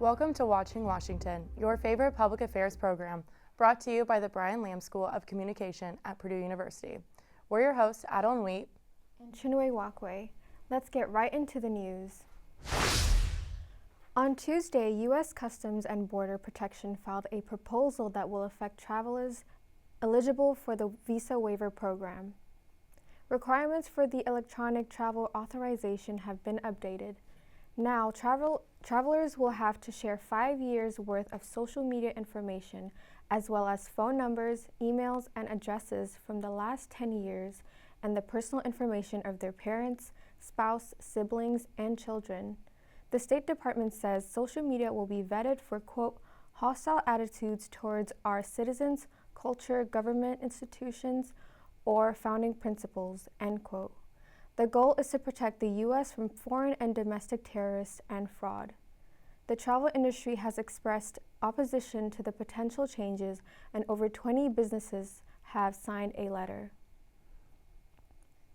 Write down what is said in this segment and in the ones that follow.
Welcome to Watching Washington, your favorite public affairs program, brought to you by the Brian Lamb School of Communication at Purdue University. We're your hosts, Adeline Wheat and Chinwe Wakwe. Let's get right into the news. On Tuesday, U.S. Customs and Border Protection filed a proposal that will affect travelers eligible for the visa waiver program. Requirements for the electronic travel authorization have been updated. Now, travelers will have to share 5 years' worth of social media information, as well as phone numbers, emails, and addresses from the last 10 years, and the personal information of their parents, spouse, siblings, and children. The State Department says social media will be vetted for, quote, hostile attitudes towards our citizens, culture, government institutions, or founding principles, end quote. The goal is to protect the U.S. from foreign and domestic terrorists and fraud. The travel industry has expressed opposition to the potential changes, and over 20 businesses have signed a letter.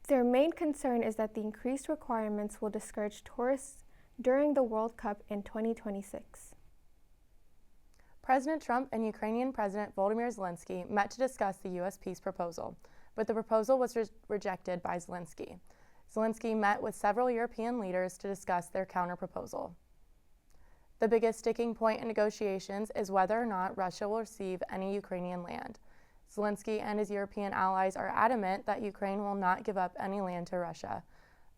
Their main concern is that the increased requirements will discourage tourists during the World Cup in 2026. President Trump and Ukrainian President Volodymyr Zelensky met to discuss the U.S. peace proposal, but the proposal was rejected by Zelensky. Zelensky met with several European leaders to discuss their counter-proposal. The biggest sticking point in negotiations is whether or not Russia will receive any Ukrainian land. Zelensky and his European allies are adamant that Ukraine will not give up any land to Russia.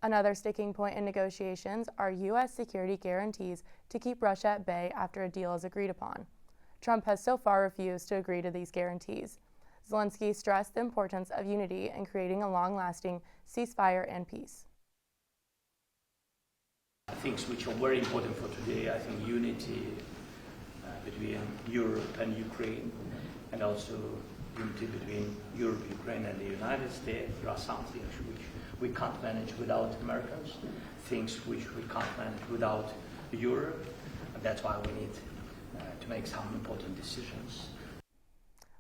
Another sticking point in negotiations are U.S. security guarantees to keep Russia at bay after a deal is agreed upon. Trump has so far refused to agree to these guarantees. Zelensky stressed the importance of unity in creating a long-lasting ceasefire and peace. Things which are very important for today, I think unity between Europe and Ukraine, and also unity between Europe, Ukraine, and the United States. There are some things which we can't manage without Americans, things which we can't manage without Europe, and that's why we need to make some important decisions.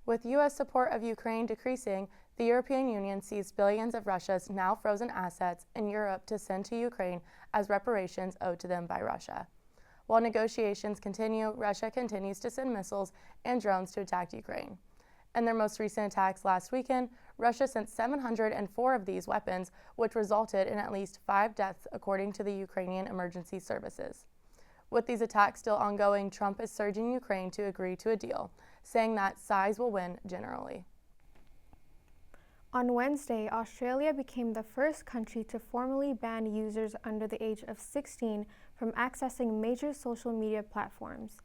With U.S. support of Ukraine decreasing, the European Union sees billions of Russia's now frozen assets in Europe to send to Ukraine as reparations owed to them by Russia. While negotiations continue, Russia continues to send missiles and drones to attack Ukraine. In their most recent attacks last weekend, Russia sent 704 of these weapons, which resulted in at least 5 deaths, according to the Ukrainian Emergency Services. With these attacks still ongoing, Trump is urging Ukraine to agree to a deal, saying that size will win generally. On Wednesday, Australia became the first country to formally ban users under the age of 16 from accessing major social media platforms.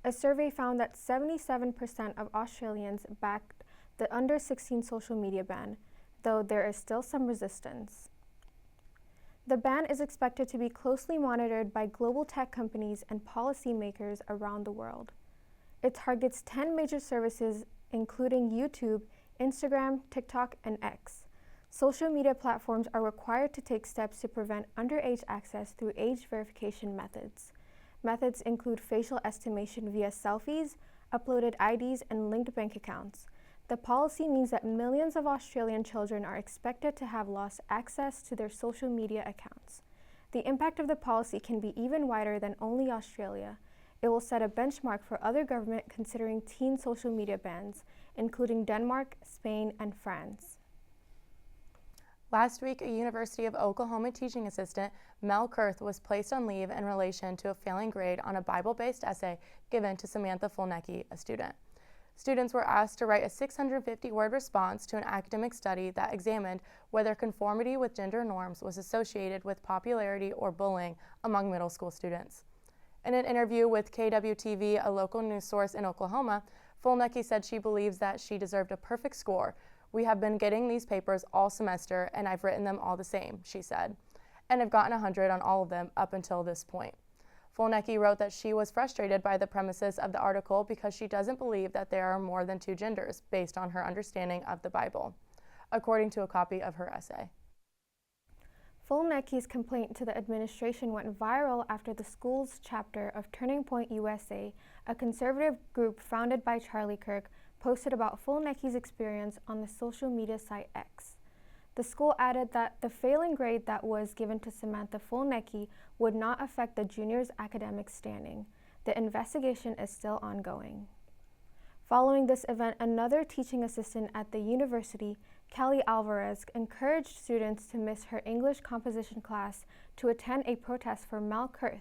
A survey found that 77% of Australians backed the under 16 social media ban, though there is still some resistance. The ban is expected to be closely monitored by global tech companies and policymakers around the world. It targets 10 major services, including YouTube, Instagram, TikTok, and X. Social media platforms are required to take steps to prevent underage access through age verification methods. Methods include facial estimation via selfies, uploaded IDs, and linked bank accounts. The policy means that millions of Australian children are expected to have lost access to their social media accounts. The impact of the policy can be even wider than only Australia. It will set a benchmark for other governments considering teen social media bans, including Denmark, Spain, and France. Last week, a University of Oklahoma teaching assistant, Mel Kurth, was placed on leave in relation to a failing grade on a Bible-based essay given to Samantha Fulnecke, a student. Students were asked to write a 650-word response to an academic study that examined whether conformity with gender norms was associated with popularity or bullying among middle school students. In an interview with KWTV, a local news source in Oklahoma, Fulnecke said she believes that she deserved a perfect score. "We have been getting these papers all semester, and I've written them all the same," she said, "and have gotten 100 on all of them up until this point." Fulnecke wrote that she was frustrated by the premises of the article because she doesn't believe that there are more than 2 genders based on her understanding of the Bible, according to a copy of her essay. Fulnecke's complaint to the administration went viral after the school's chapter of Turning Point USA, a conservative group founded by Charlie Kirk, posted about Fulnecke's experience on the social media site X. The school added that the failing grade that was given to Samantha Fulnecke would not affect the junior's academic standing. The investigation is still ongoing. Following this event, another teaching assistant at the university, Kelly Alvarez, encouraged students to miss her English composition class to attend a protest for Mel Kurth.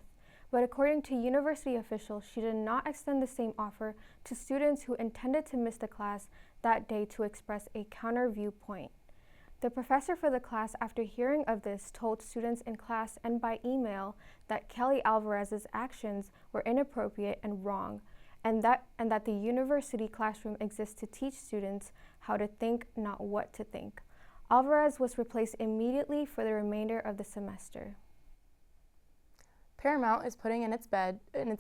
But according to university officials, she did not extend the same offer to students who intended to miss the class that day to express a counter viewpoint. The professor for the class, after hearing of this, told students in class and by email that Kelly Alvarez's actions were inappropriate and wrong, and that the university classroom exists to teach students how to think, not what to think. Alvarez was replaced immediately for the remainder of the semester. Paramount is putting in its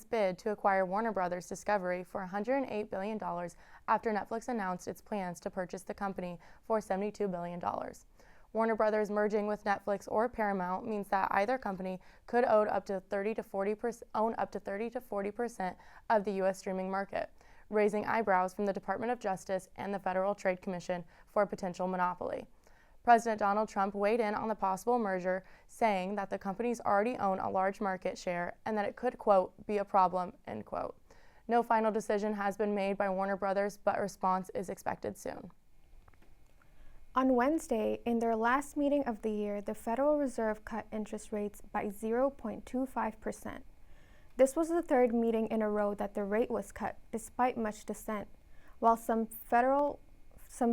bid to acquire Warner Bros. Discovery for $108 billion after Netflix announced its plans to purchase the company for $72 billion. Warner Bros. Merging with Netflix or Paramount means that either company could own up to 30 to 40% of the U.S. streaming market, raising eyebrows from the Department of Justice and the Federal Trade Commission for a potential monopoly. President Donald Trump weighed in on the possible merger, saying that the companies already own a large market share and that it could, quote, be a problem, end quote. No final decision has been made by Warner Bros., but a response is expected soon. On Wednesday, in their last meeting of the year, the Federal Reserve cut interest rates by 0.25%. This was the third meeting in a row that the rate was cut, despite much dissent. While some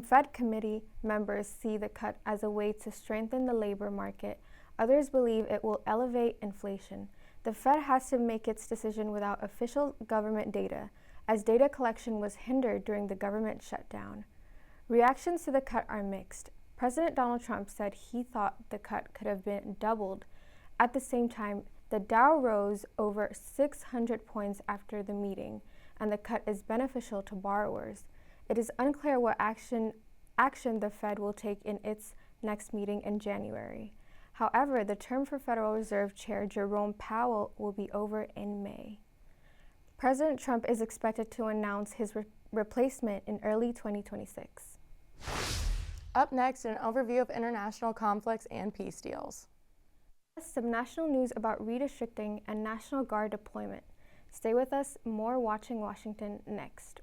Fed committee members see the cut as a way to strengthen the labor market, others believe it will elevate inflation. The Fed has to make its decision without official government data, as data collection was hindered during the government shutdown. Reactions to the cut are mixed. President Donald Trump said he thought the cut could have been doubled. At the same time, the Dow rose over 600 points after the meeting, and the cut is beneficial to borrowers. It is unclear what action the Fed will take in its next meeting in January. However, the term for Federal Reserve Chair Jerome Powell will be over in May. President Trump is expected to announce his replacement in early 2026. Up next, an overview of international conflicts and peace deals. Some national news about redistricting and National Guard deployment. Stay with us, more Watching Washington next.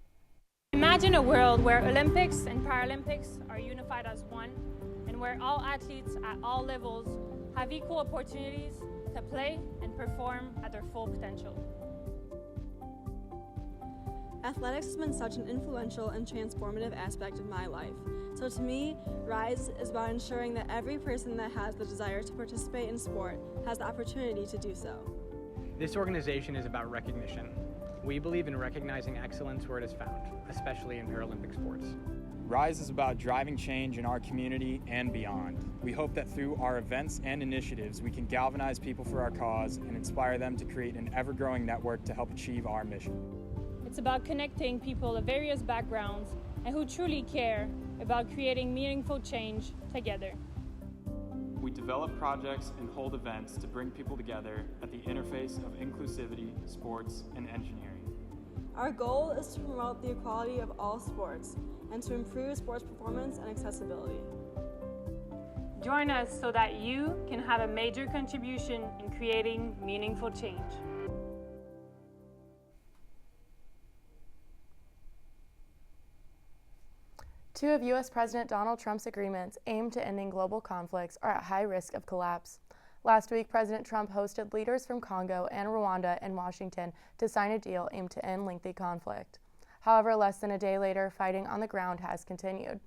Imagine a world where Olympics and Paralympics are unified as one, and where all athletes at all levels have equal opportunities to play and perform at their full potential. Athletics has been such an influential and transformative aspect of my life. So to me, RISE is about ensuring that every person that has the desire to participate in sport has the opportunity to do so. This organization is about recognition. We believe in recognizing excellence where it is found, especially in Paralympic sports. RISE is about driving change in our community and beyond. We hope that through our events and initiatives, we can galvanize people for our cause and inspire them to create an ever-growing network to help achieve our mission. It's about connecting people of various backgrounds and who truly care about creating meaningful change together. We develop projects and hold events to bring people together at the interface of inclusivity, sports, and engineering. Our goal is to promote the equality of all sports and to improve sports performance and accessibility. Join us so that you can have a major contribution in creating meaningful change. Two of U.S. President Donald Trump's agreements aimed to ending global conflicts are at high risk of collapse. Last week, President Trump hosted leaders from Congo and Rwanda in Washington to sign a deal aimed to end lengthy conflict. However, less than a day later, fighting on the ground has continued.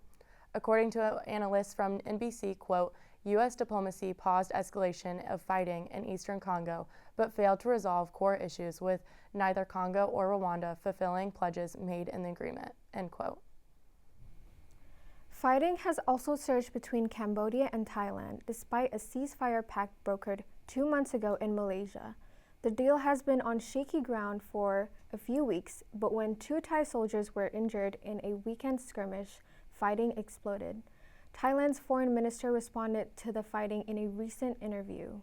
According to analysts from NBC, quote, U.S. diplomacy paused escalation of fighting in eastern Congo, but failed to resolve core issues with neither Congo or Rwanda fulfilling pledges made in the agreement, end quote. Fighting has also surged between Cambodia and Thailand, despite a ceasefire pact brokered 2 months ago in Malaysia. The deal has been on shaky ground for a few weeks, but when 2 Thai soldiers were injured in a weekend skirmish, fighting exploded. Thailand's foreign minister responded to the fighting in a recent interview.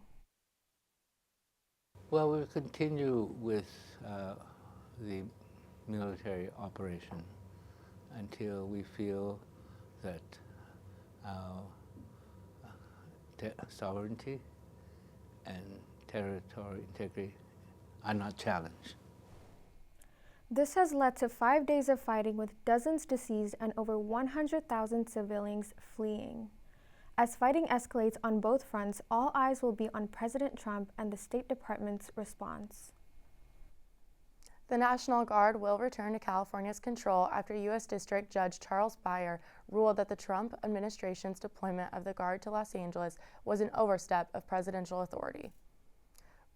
Well, we'll continue with the military operation until we feel that our sovereignty and territorial integrity are not challenged. This has led to 5 days of fighting with dozens deceased and over 100,000 civilians fleeing. As fighting escalates on both fronts, all eyes will be on President Trump and the State Department's response. The National Guard will return to California's control after U.S. District Judge Charles Breyer ruled that the Trump administration's deployment of the Guard to Los Angeles was an overstep of presidential authority.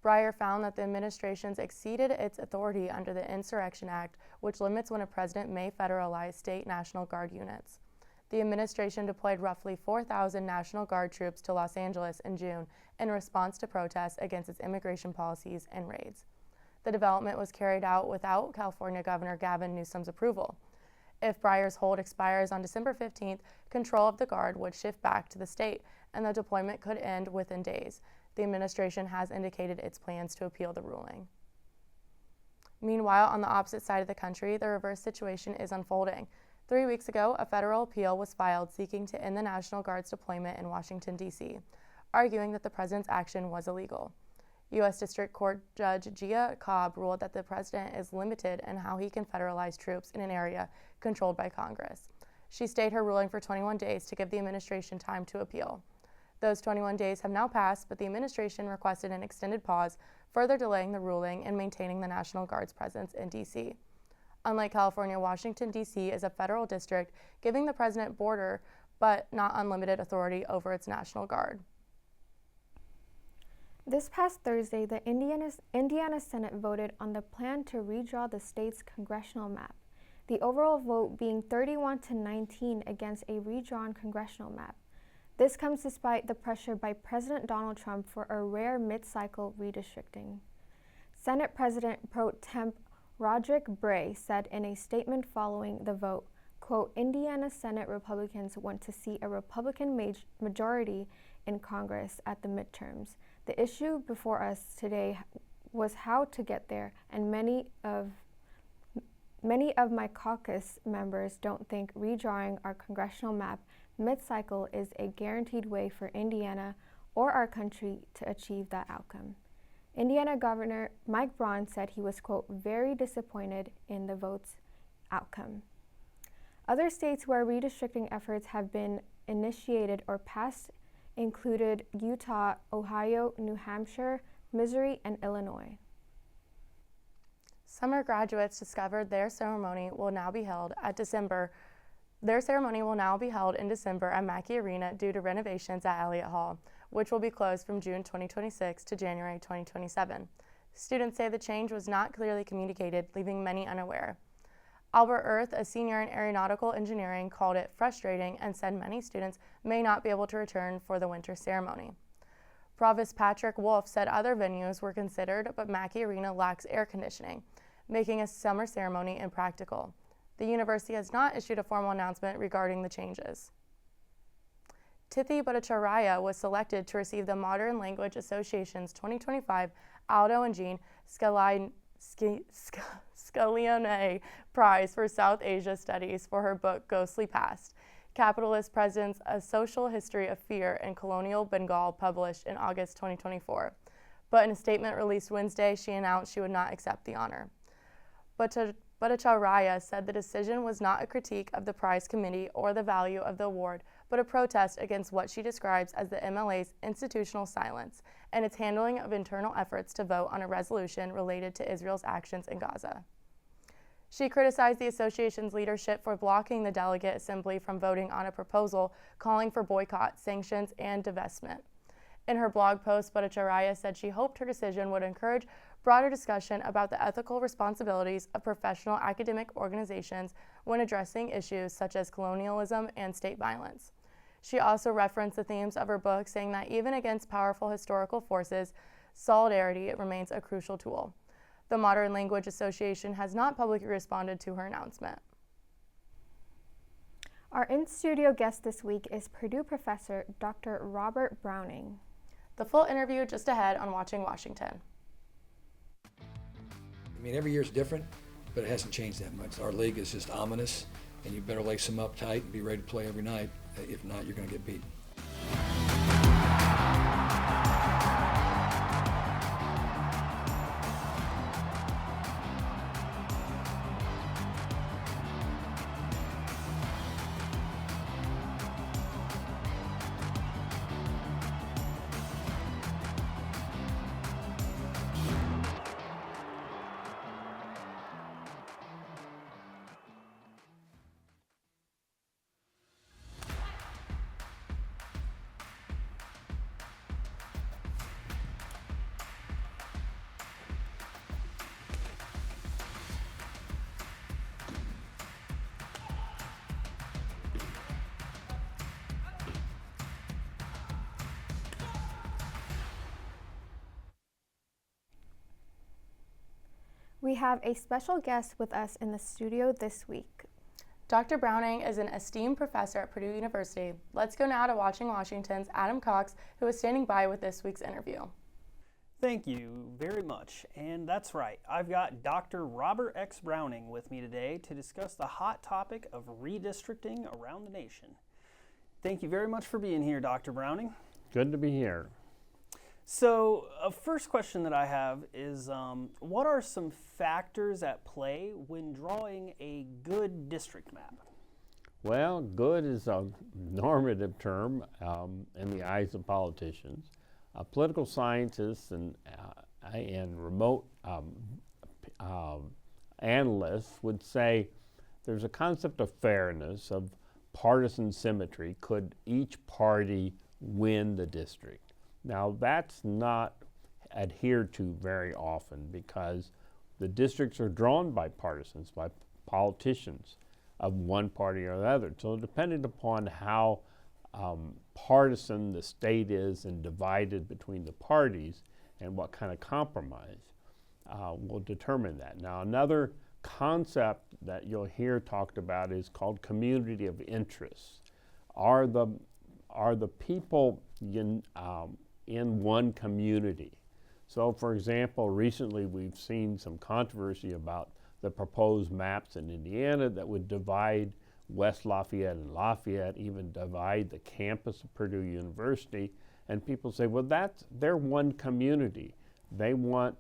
Breyer found that the administration's exceeded its authority under the Insurrection Act, which limits when a president may federalize state National Guard units. The administration deployed roughly 4,000 National Guard troops to Los Angeles in June in response to protests against its immigration policies and raids. The development was carried out without California Governor Gavin Newsom's approval. If Breyer's hold expires on December 15th, control of the Guard would shift back to the state, and the deployment could end within days. The administration has indicated its plans to appeal the ruling. Meanwhile, on the opposite side of the country, the reverse situation is unfolding. 3 weeks ago, a federal appeal was filed seeking to end the National Guard's deployment in Washington, D.C., arguing that the president's action was illegal. U.S. District Court Judge Gia Cobb ruled that the president is limited in how he can federalize troops in an area controlled by Congress. She stayed her ruling for 21 days to give the administration time to appeal. Those 21 days have now passed, but the administration requested an extended pause, further delaying the ruling and maintaining the National Guard's presence in D.C. Unlike California, Washington, D.C. is a federal district, giving the president border but not unlimited authority over its National Guard. This past Thursday, the Indiana Senate voted on the plan to redraw the state's congressional map, the overall vote being 31-19 against a redrawn congressional map. This comes despite the pressure by President Donald Trump for a rare mid-cycle redistricting. Senate President Pro Tem Roderick Bray said in a statement following the vote, quote, Indiana Senate Republicans want to see a Republican majority in Congress at the midterms. The issue before us today was how to get there, and many of my caucus members don't think redrawing our congressional map mid-cycle is a guaranteed way for Indiana or our country to achieve that outcome. Indiana Governor Mike Braun said he was, quote, very disappointed in the vote's outcome. Other states where redistricting efforts have been initiated or passed included Utah, Ohio, New Hampshire, Missouri, and Illinois. Summer graduates discovered their ceremony will now be held in December at Mackey Arena due to renovations at Elliott Hall, which will be closed from June 2026 to January 2027. Students say the change was not clearly communicated, leaving many unaware. Albert Earth, a senior in aeronautical engineering, called it frustrating and said many students may not be able to return for the winter ceremony. Provost Patrick Wolf said other venues were considered, but Mackey Arena lacks air conditioning, making a summer ceremony impractical. The university has not issued a formal announcement regarding the changes. Tithi Bhattacharya was selected to receive the Modern Language Association's 2025 Aldo and Jean Scaglione Prize for South Asia Studies for her book Ghostly Past, Capitalist Presence, A Social History of Fear in Colonial Bengal, published in August 2024. But in a statement released Wednesday, she announced she would not accept the honor. Bhattacharya said the decision was not a critique of the prize committee or the value of the award, but a protest against what she describes as the MLA's institutional silence and its handling of internal efforts to vote on a resolution related to Israel's actions in Gaza. She criticized the association's leadership for blocking the delegate assembly from voting on a proposal calling for boycott, sanctions, and divestment. In her blog post, Bhattacharya said she hoped her decision would encourage broader discussion about the ethical responsibilities of professional academic organizations when addressing issues such as colonialism and state violence. She also referenced the themes of her book, saying that even against powerful historical forces, solidarity remains a crucial tool. The Modern Language Association has not publicly responded to her announcement. Our in-studio guest this week is Purdue professor Dr. Robert Browning. The full interview just ahead on Watching Washington. I mean, every year is different, but it hasn't changed that much. Our league is just ominous, and you better lace them up tight and be ready to play every night. If not, you're going to get beat. We have a special guest with us in the studio this week. Dr. Browning is an esteemed professor at Purdue University. Let's go now to Watching Washington's Adam Cox, who is standing by with this week's interview. Thank you very much. And that's right, I've got Dr. Robert X. Browning with me today to discuss the hot topic of redistricting around the nation. Thank you very much for being here, Dr. Browning. Good to be here. So, a first question that I have is, what are some factors at play when drawing a good district map? Well, good is a normative term in the eyes of politicians. Political scientists and remote analysts would say there's a concept of fairness, of partisan symmetry. Could each party win the district? Now, that's not adhered to very often because the districts are drawn by partisans, by politicians of one party or the other. So depending upon how partisan the state is and divided between the parties and what kind of compromise will determine that. Now, another concept that you'll hear talked about is called community of interest. Are the people in one community? So, for example, recently we've seen some controversy about the proposed maps in Indiana that would divide West Lafayette and Lafayette, even divide the campus of Purdue University. And people say, well, they're one community. They want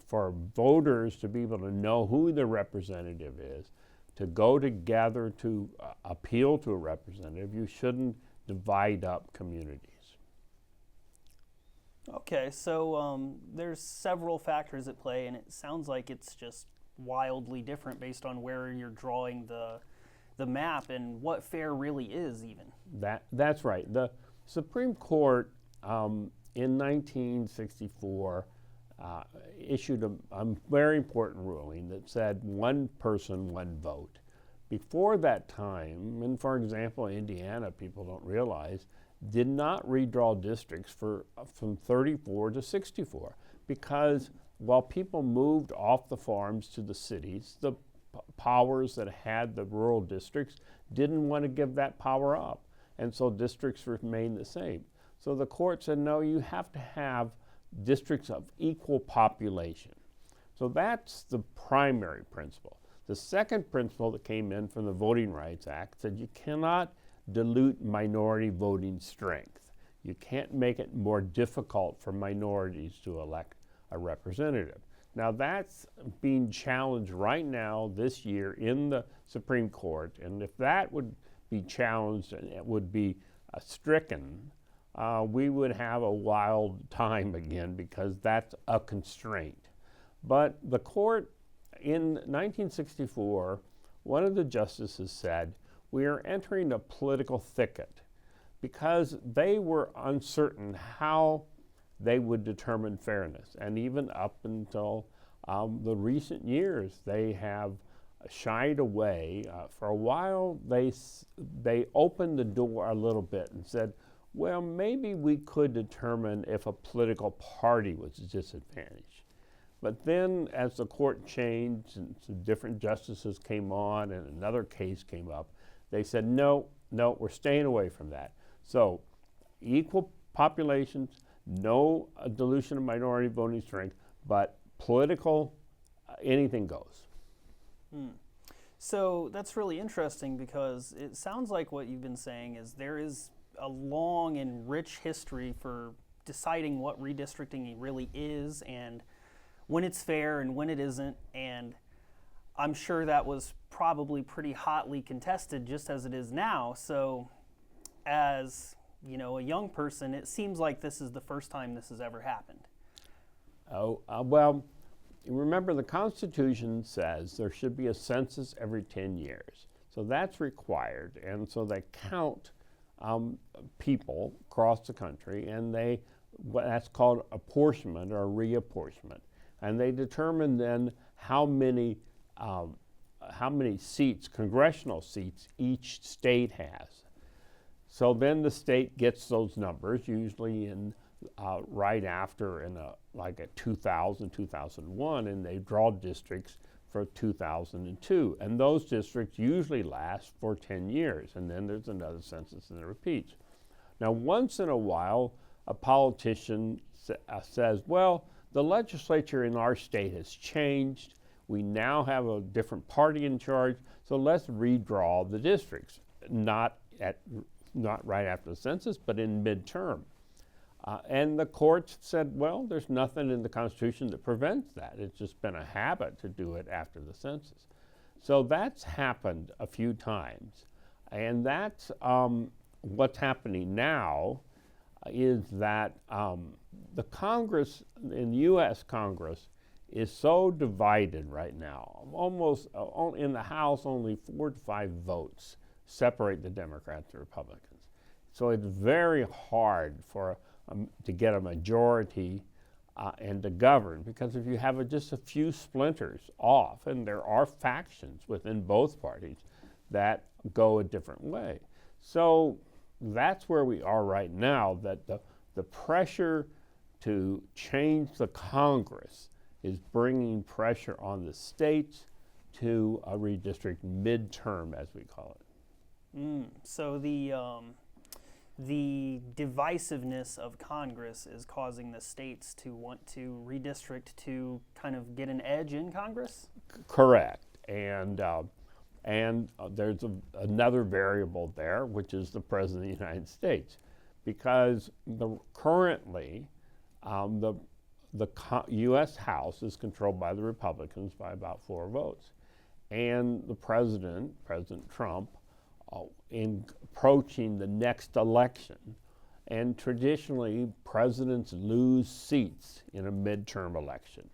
for voters to be able to know who the representative is, to go together to appeal to a representative. You shouldn't divide up communities. Okay, so there's several factors at play, and it sounds like it's just wildly different based on where you're drawing the map and what fair really is even. That's right. The Supreme Court in 1964 issued a very important ruling that said one person, one vote. Before that time, and for example, Indiana, people don't realize, did not redraw districts from 34 to 64 because while people moved off the farms to the cities, the powers that had the rural districts didn't want to give that power up. And so districts remained the same. So the court said, no, you have to have districts of equal population. So that's the primary principle. The second principle that came in from the Voting Rights Act said you cannot dilute minority voting strength. You can't make it more difficult for minorities to elect a representative. Now that's being challenged right now this year in the Supreme Court, and if that would be challenged and it would be stricken, we would have a wild time again because that's a constraint. But the court in 1964, one of the justices said, we are entering a political thicket because they were uncertain how they would determine fairness. And even up until the recent years, they have shied away. For a while, they opened the door a little bit and said, well, maybe we could determine if a political party was disadvantaged. But then as the court changed and some different justices came on and another case came up, they said, no, we're staying away from that. So equal populations, no dilution of minority voting strength, but political, anything goes. So that's really interesting because it sounds like what you've been saying is there is a long and rich history for deciding what redistricting really is and when it's fair and when it isn't, and I'm sure that was probably pretty hotly contested just as it is now. So as a young person, it seems like this is the first time this has ever happened. Well, remember the Constitution says there should be a census every 10 years. So that's required, and so they count people across the country, and that's called apportionment or reapportionment. And they determine then how many seats, congressional seats, each state has. So then the state gets those numbers, usually in right after in like at 2000, 2001, and they draw districts for 2002. And those districts usually last for 10 years, and then there's another census and it repeats. Now, once in a while, a politician says, well, the legislature in our state has changed. We now have a different party in charge, so let's redraw the districts. Not right after the census, but in midterm. And the courts said, well, there's nothing in the Constitution that prevents that. It's just been a habit to do it after the census. So that's happened a few times. And that's what's happening now is that the Congress, in the U.S. Congress, is so divided right now. Almost in the House, only 4 to 5 votes separate the Democrats and Republicans. So it's very hard for to get a majority and to govern, because if you have just a few splinters off, and there are factions within both parties that go a different way. So that's where we are right now, that the pressure to change the Congress is bringing pressure on the states to a redistrict midterm, as we call it. So the divisiveness of Congress is causing the states to want to redistrict to kind of get an edge in Congress? Correct. And there's another variable there, which is the President of the United States. Because currently, the U.S. House is controlled by the Republicans by about 4 votes. And the President Trump, in approaching the next election, and traditionally presidents lose seats in a midterm election.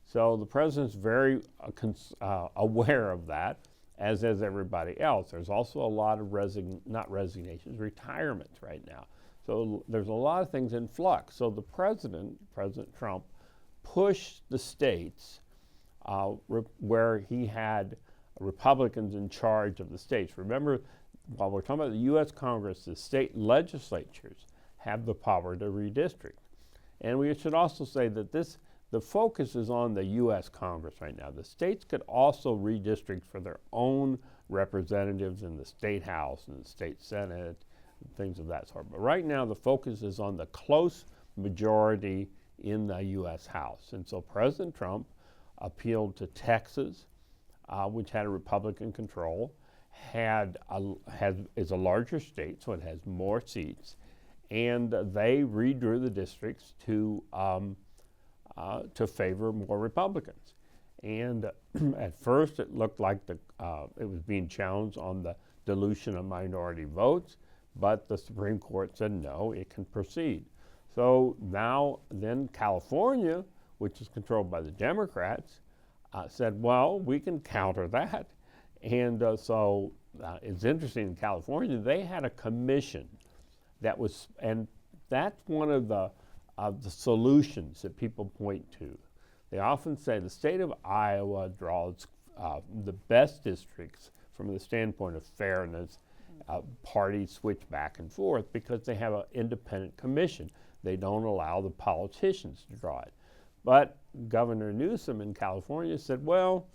So the president's very aware of that, as is everybody else. There's also a lot of retirements right now. So there's a lot of things in flux. So the President Trump, pushed the states where he had Republicans in charge of the states. Remember, while we're talking about the U.S. Congress, the state legislatures have the power to redistrict. And we should also say that the focus is on the U.S. Congress right now. The states could also redistrict for their own representatives in the state House and the state Senate, and things of that sort. But right now, the focus is on the close majority in the U.S. House. And so President Trump appealed to Texas, which had a Republican control, is a larger state, so it has more seats, and they redrew the districts to favor more Republicans. And at first, it looked like it was being challenged on the dilution of minority votes, but the Supreme Court said no, it can proceed. So now, then California, which is controlled by the Democrats, said, well, we can counter that. And so it's interesting, in California, they had a commission that was, and that's one of the solutions that people point to. They often say the state of Iowa draws the best districts from the standpoint of fairness. Parties switch back and forth because they have an independent commission. They don't allow the politicians to draw it. But Governor Newsom in California said, well,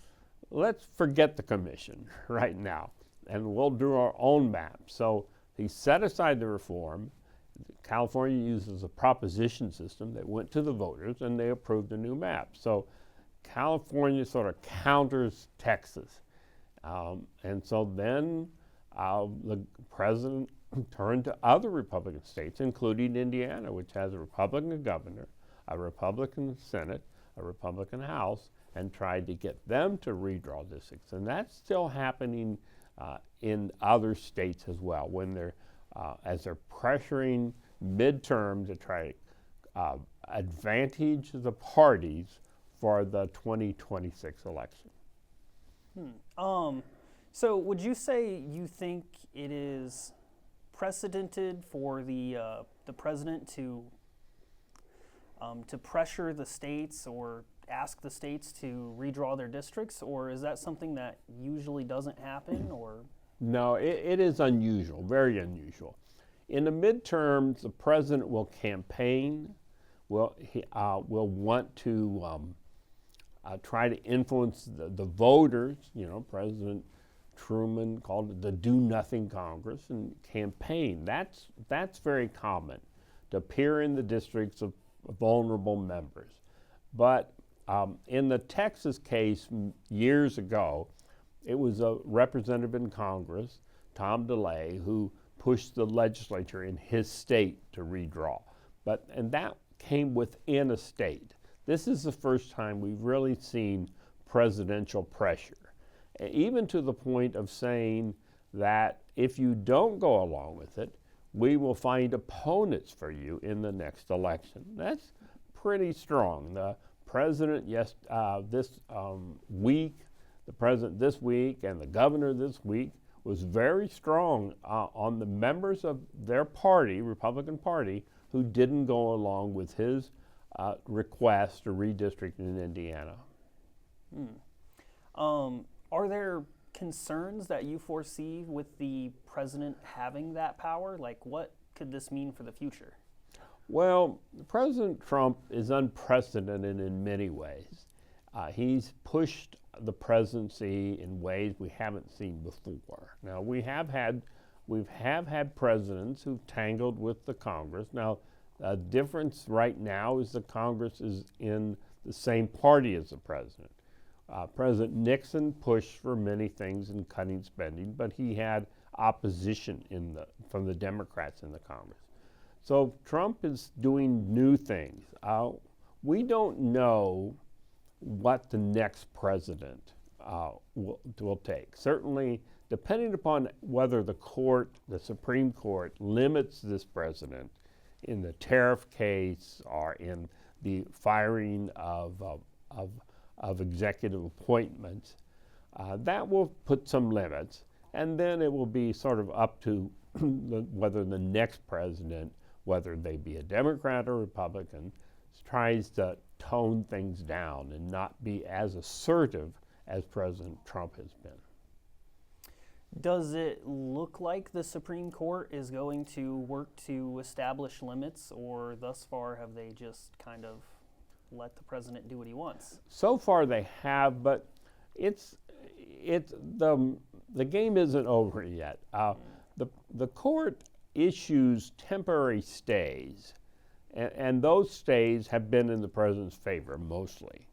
let's forget the commission right now, and we'll do our own map. So he set aside the reform. California uses a proposition system that went to the voters, and they approved a new map. So California sort of counters Texas. And so then the president turned to other Republican states, including Indiana, which has a Republican governor, a Republican Senate, a Republican House, and tried to get them to redraw districts. And that's still happening in other states as well, when they're, as they're pressuring midterm to try to advantage the parties for the 2026 election. So would you say you think it is precedented for the president to pressure the states or ask the states to redraw their districts, or is that something that usually doesn't happen? Or no, it is unusual, very unusual. In the midterms, the president will campaign, will want to try to influence the voters. You know, President Truman called it the Do-Nothing Congress, and campaign. That's very common, to appear in the districts of vulnerable members. But in the Texas case years ago, it was a representative in Congress, Tom DeLay, who pushed the legislature in his state to redraw. And that came within a state. This is the first time we've really seen presidential pressure, even to the point of saying that if you don't go along with it, we will find opponents for you in the next election. That's pretty strong. The president, this week, and the governor this week was very strong on the members of their party, Republican Party, who didn't go along with his request to redistrict in Indiana. Are there concerns that you foresee with the president having that power? Like, what could this mean for the future? Well, President Trump is unprecedented in many ways. He's pushed the presidency in ways we haven't seen before. Now, we have had presidents who've tangled with the Congress. Now, the difference right now is the Congress is in the same party as the president. President Nixon pushed for many things in cutting spending, but he had opposition from the Democrats in the Congress. So Trump is doing new things. We don't know what the next president will take. Certainly, depending upon whether the Supreme Court limits this president in the tariff case or in the firing of executive appointments, that will put some limits, and then it will be sort of up to whether the next president, whether they be a Democrat or Republican, tries to tone things down and not be as assertive as President Trump has been. Does it look like the Supreme Court is going to work to establish limits, or thus far have they just kind of let the president do what he wants? So far they have, but the game isn't over yet. The court issues temporary stays, and those stays have been in the president's favor mostly.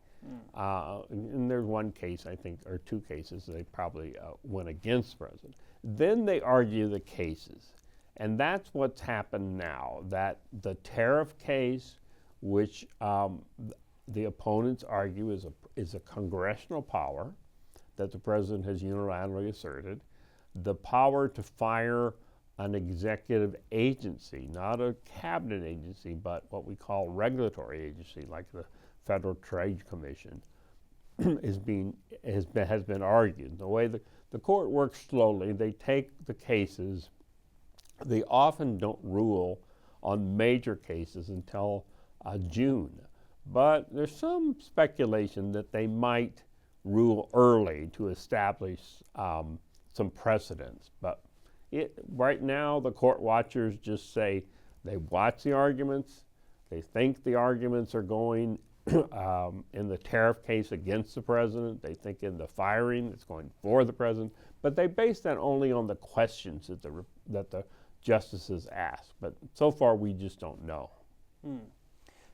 And there's one case, I think, or two cases they probably went against the president. Then they argue the cases, and that's what's happened now. That the tariff case, which the opponents argue is a congressional power that the president has unilaterally asserted, the power to fire an executive agency, not a cabinet agency, but what we call regulatory agency, like the Federal Trade Commission, has been argued. The way the court works slowly, they take the cases. They often don't rule on major cases until June, but there's some speculation that they might rule early to establish some precedents. But right now, the court watchers just say they watch the arguments, they think the arguments are going in the tariff case against the president, they think in the firing it's going for the president, but they base that only on the questions that the justices ask. But so far, we just don't know.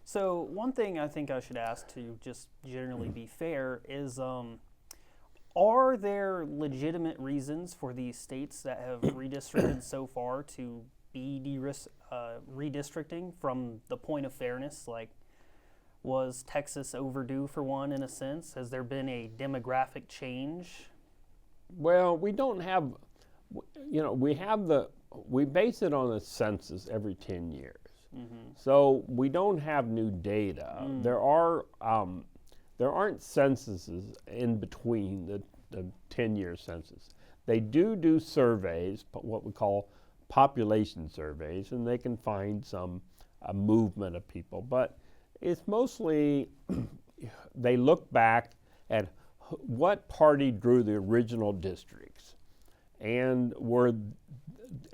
So one thing I think I should ask, to just generally be fair, is are there legitimate reasons for these states that have redistricted so far to be redistricting from the point of fairness? Like, was Texas overdue for one in a sense? Has there been a demographic change? Well, we don't have, we base it on a census every 10 years. So we don't have new data. There aren't censuses in between the 10-year census. They do surveys, what we call population surveys, and they can find some movement of people. But it's mostly they look back at what party drew the original districts, and were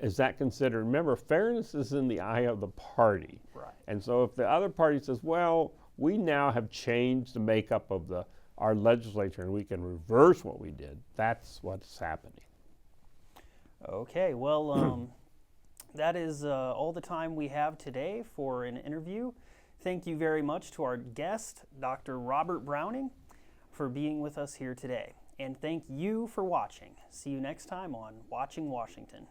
is that considered? Remember, fairness is in the eye of the party. Right. And so if the other party says, well, we now have changed the makeup of our legislature and we can reverse what we did, that's what's happening. Okay, well, that is all the time we have today for an interview. Thank you very much to our guest, Dr. Robert Browning, for being with us here today. And thank you for watching. See you next time on Watching Washington.